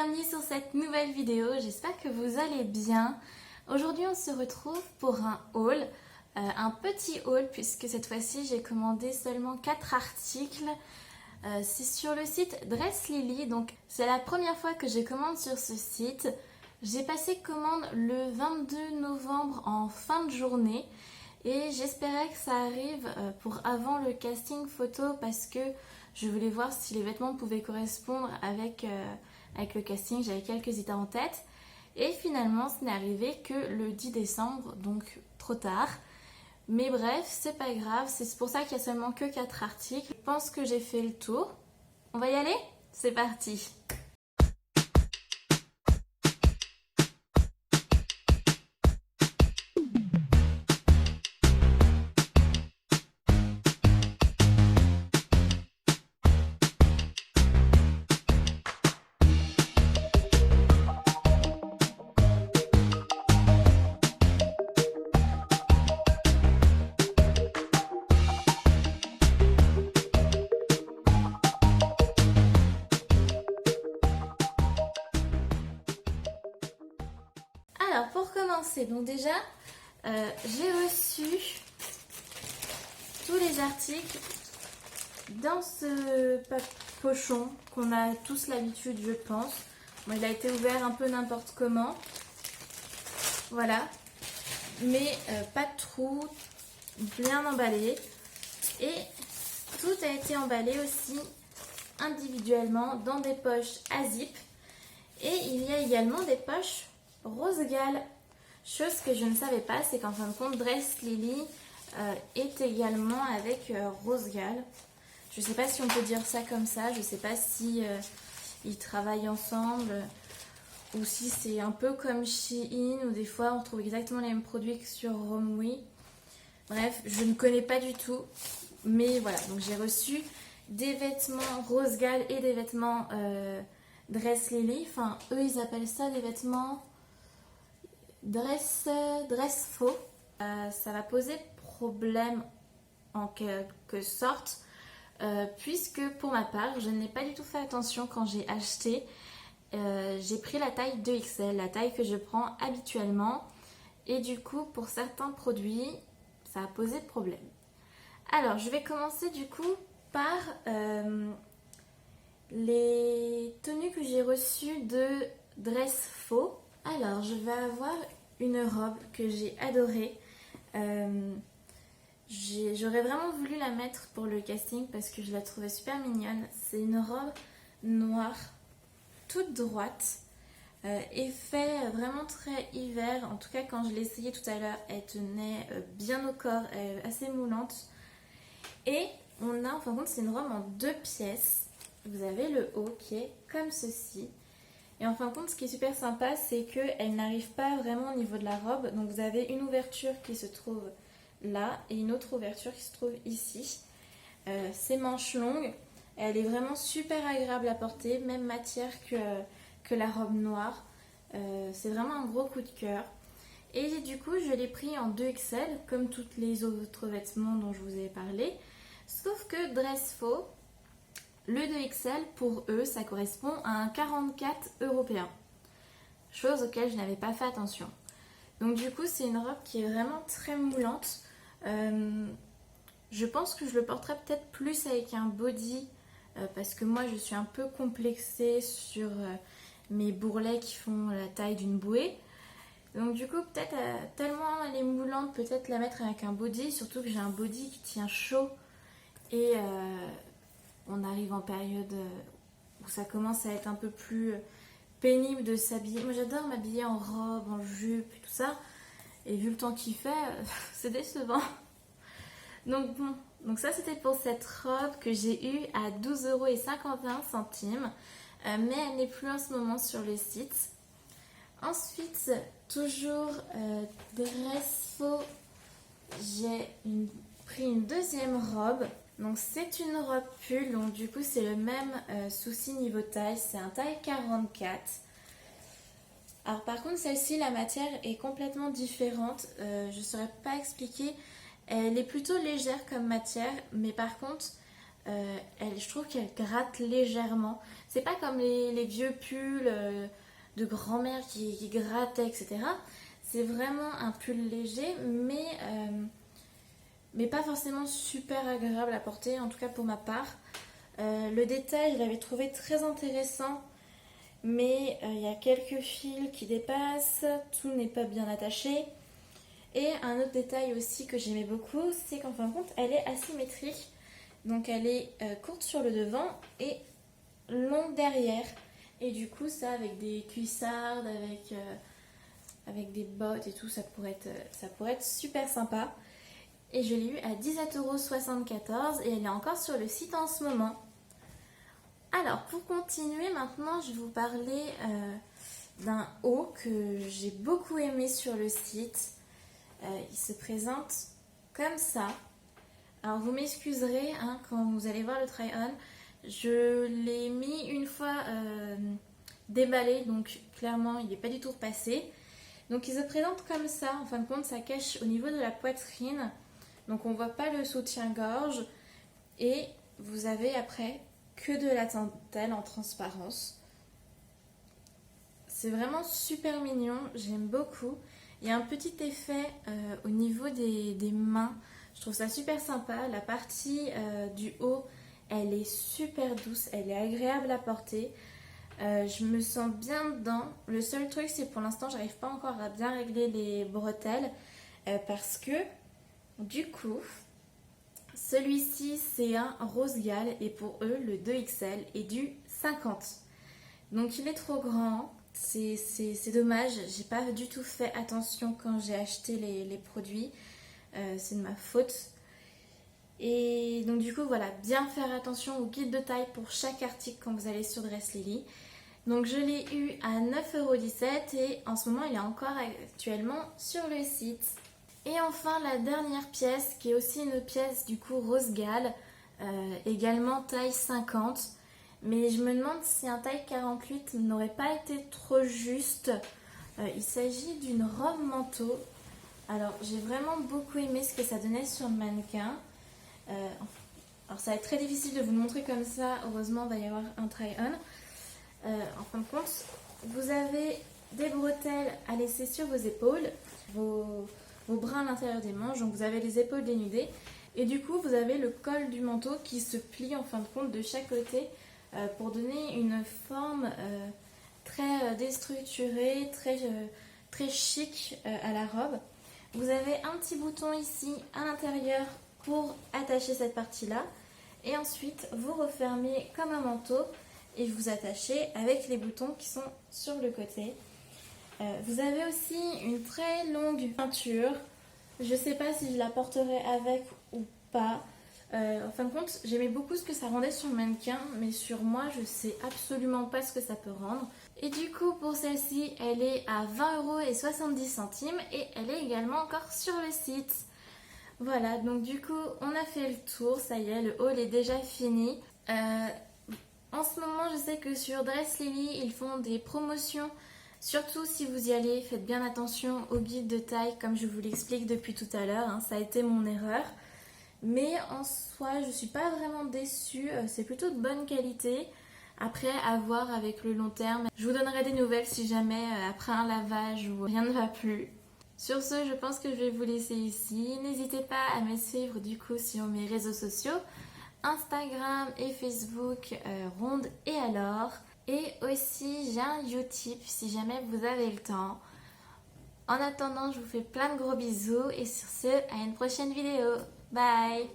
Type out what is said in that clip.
bienvenue sur cette nouvelle vidéo, j'espère que vous allez bien. Aujourd'hui on se retrouve pour un haul, un petit haul puisque cette fois-ci j'ai commandé seulement 4 articles. C'est sur le site Dress Lily, donc c'est la première fois que je commande sur ce site. J'ai passé commande le 22 novembre en fin de journée et j'espérais que ça arrive pour avant le casting photo parce que je voulais voir si les vêtements pouvaient correspondre avec le casting. J'avais quelques idées en tête et finalement ce n'est arrivé que le 10 décembre, donc trop tard. Mais bref, c'est pas grave, c'est pour ça qu'il y a seulement que 4 articles. Je pense que j'ai fait le tour. On va y aller? C'est parti! Alors pour commencer, donc déjà j'ai reçu tous les articles dans ce pochon qu'on a tous l'habitude je pense. Bon, il a été ouvert un peu n'importe comment, voilà, mais pas de trous, bien emballé et tout a été emballé aussi individuellement dans des poches à zip et il y a également des poches rose gale. Chose que je ne savais pas, c'est qu'en fin de compte Dress Lily est également avec rose gale. Je ne sais pas si on peut dire ça comme ça, je ne sais pas si ils travaillent ensemble ou si c'est un peu comme Shein où des fois on trouve exactement les mêmes produits que sur Romwe. Bref, je ne connais pas du tout, mais voilà, donc j'ai reçu des vêtements rose gale et des vêtements Dress Lily. Enfin, eux ils appellent ça des vêtements dress faux. Ça va poser problème en quelque sorte puisque pour ma part je n'ai pas du tout fait attention quand j'ai acheté. J'ai pris la taille 2XL, la taille que je prends habituellement et du coup pour certains produits ça a posé problème. Alors je vais commencer du coup par les tenues que j'ai reçues de Dress Faux. Alors je vais avoir une robe que j'ai adorée. J'aurais vraiment voulu la mettre pour le casting parce que je la trouvais super mignonne. C'est une robe noire, toute droite, effet vraiment très hiver. En tout cas quand je l'ai essayée tout à l'heure, elle tenait bien au corps, assez moulante. Et on a, en fin de compte, c'est une robe en 2 pièces. Vous avez le haut qui est comme ceci. Et en fin de compte, ce qui est super sympa, c'est qu'elle n'arrive pas vraiment au niveau de la robe. Donc vous avez une ouverture qui se trouve là et une autre ouverture qui se trouve ici. C'est manches longues. Elle est vraiment super agréable à porter, même matière que la robe noire. C'est vraiment un gros coup de cœur. Et du coup, je l'ai pris en 2XL, comme tous les autres vêtements dont je vous ai parlé. Sauf que Dress Faux, le 2XL, pour eux, ça correspond à un 44 européen. Chose auquel je n'avais pas fait attention. Donc du coup, c'est une robe qui est vraiment très moulante. Je pense que je le porterai peut-être plus avec un body. Parce que moi, je suis un peu complexée sur mes bourrelets qui font la taille d'une bouée. Donc du coup, peut-être tellement elle est moulante, peut-être la mettre avec un body. Surtout que j'ai un body qui tient chaud. Et on arrive en période où ça commence à être un peu plus pénible de s'habiller. Moi j'adore m'habiller en robe, en jupe et tout ça. Et vu le temps qu'il fait, c'est décevant. Donc bon, donc ça c'était pour cette robe que j'ai eue à 12,51 €. Mais elle n'est plus en ce moment sur le site. Ensuite, toujours Dress Faux, j'ai pris une deuxième robe. Donc c'est une robe pull, donc du coup c'est le même souci niveau taille, c'est un taille 44. Alors par contre celle-ci la matière est complètement différente, je ne saurais pas expliquer, elle est plutôt légère comme matière, mais par contre je trouve qu'elle gratte légèrement. C'est pas comme les vieux pulls de grand-mère qui grattaient, etc. C'est vraiment un pull léger, mais pas forcément super agréable à porter, en tout cas pour ma part. Le détail, je l'avais trouvé très intéressant, mais il y a quelques fils qui dépassent, tout n'est pas bien attaché. Et un autre détail aussi que j'aimais beaucoup, c'est qu'en fin de compte, elle est asymétrique. Donc elle est courte sur le devant et longue derrière. Et du coup, ça avec des cuissardes, avec des bottes et tout, ça pourrait être super sympa. Et je l'ai eu à 17,74 € et elle est encore sur le site en ce moment. Alors, pour continuer, maintenant, je vais vous parler d'un haut que j'ai beaucoup aimé sur le site. Il se présente comme ça. Alors, vous m'excuserez hein, quand vous allez voir le try-on. Je l'ai mis une fois déballé, donc clairement, il n'est pas du tout repassé. Donc, il se présente comme ça. En fin de compte, ça cache au niveau de la poitrine. Donc, on ne voit pas le soutien-gorge. Et vous avez après que de la dentelle en transparence. C'est vraiment super mignon, j'aime beaucoup. Il y a un petit effet au niveau des mains, je trouve ça super sympa. La partie du haut, elle est super douce, elle est agréable à porter. Je me sens bien dedans. Le seul truc, c'est pour l'instant, j'arrive pas encore à bien régler les bretelles parce que du coup, celui-ci c'est un rose gale et pour eux le 2XL est du 50. Donc il est trop grand, c'est dommage, j'ai pas du tout fait attention quand j'ai acheté les produits, c'est de ma faute. Et donc du coup voilà, bien faire attention au guide de taille pour chaque article quand vous allez sur Dress Lily. Donc je l'ai eu à 9,17 € et en ce moment il est encore actuellement sur le site. Et enfin la dernière pièce qui est aussi une pièce du coup rose gale, également taille 50. Mais je me demande si un taille 48 n'aurait pas été trop juste. Il s'agit d'une robe manteau. Alors j'ai vraiment beaucoup aimé ce que ça donnait sur le mannequin. Alors ça va être très difficile de vous le montrer comme ça. Heureusement il va y avoir un try-on. En fin de compte, vous avez des bretelles à laisser sur vos épaules. Vos bras à l'intérieur des manches, donc vous avez les épaules dénudées et du coup vous avez le col du manteau qui se plie en fin de compte de chaque côté pour donner une forme très déstructurée, très chic à la robe. Vous avez un petit bouton ici à l'intérieur pour attacher cette partie là et ensuite vous refermez comme un manteau et vous attachez avec les boutons qui sont sur le côté. Vous avez aussi une très longue ceinture. Je ne sais pas si je la porterai avec ou pas. En fin de compte, j'aimais beaucoup ce que ça rendait sur le mannequin, mais sur moi, je ne sais absolument pas ce que ça peut rendre. Et du coup, pour celle-ci, elle est à 20,70 € et elle est également encore sur le site. Voilà, donc du coup, on a fait le tour. Ça y est, le haul est déjà fini. En ce moment, je sais que sur Dress Lily, ils font des promotions. Surtout si vous y allez, faites bien attention au guide de taille comme je vous l'explique depuis tout à l'heure, hein, ça a été mon erreur. Mais en soi, je ne suis pas vraiment déçue, c'est plutôt de bonne qualité. Après, à voir avec le long terme. Je vous donnerai des nouvelles si jamais après un lavage ou rien ne va plus. Sur ce, je pense que je vais vous laisser ici. N'hésitez pas à me suivre du coup sur mes réseaux sociaux, Instagram et Facebook, Ronde et alors. Et aussi, j'ai un Utip si jamais vous avez le temps. En attendant, je vous fais plein de gros bisous et sur ce, à une prochaine vidéo. Bye!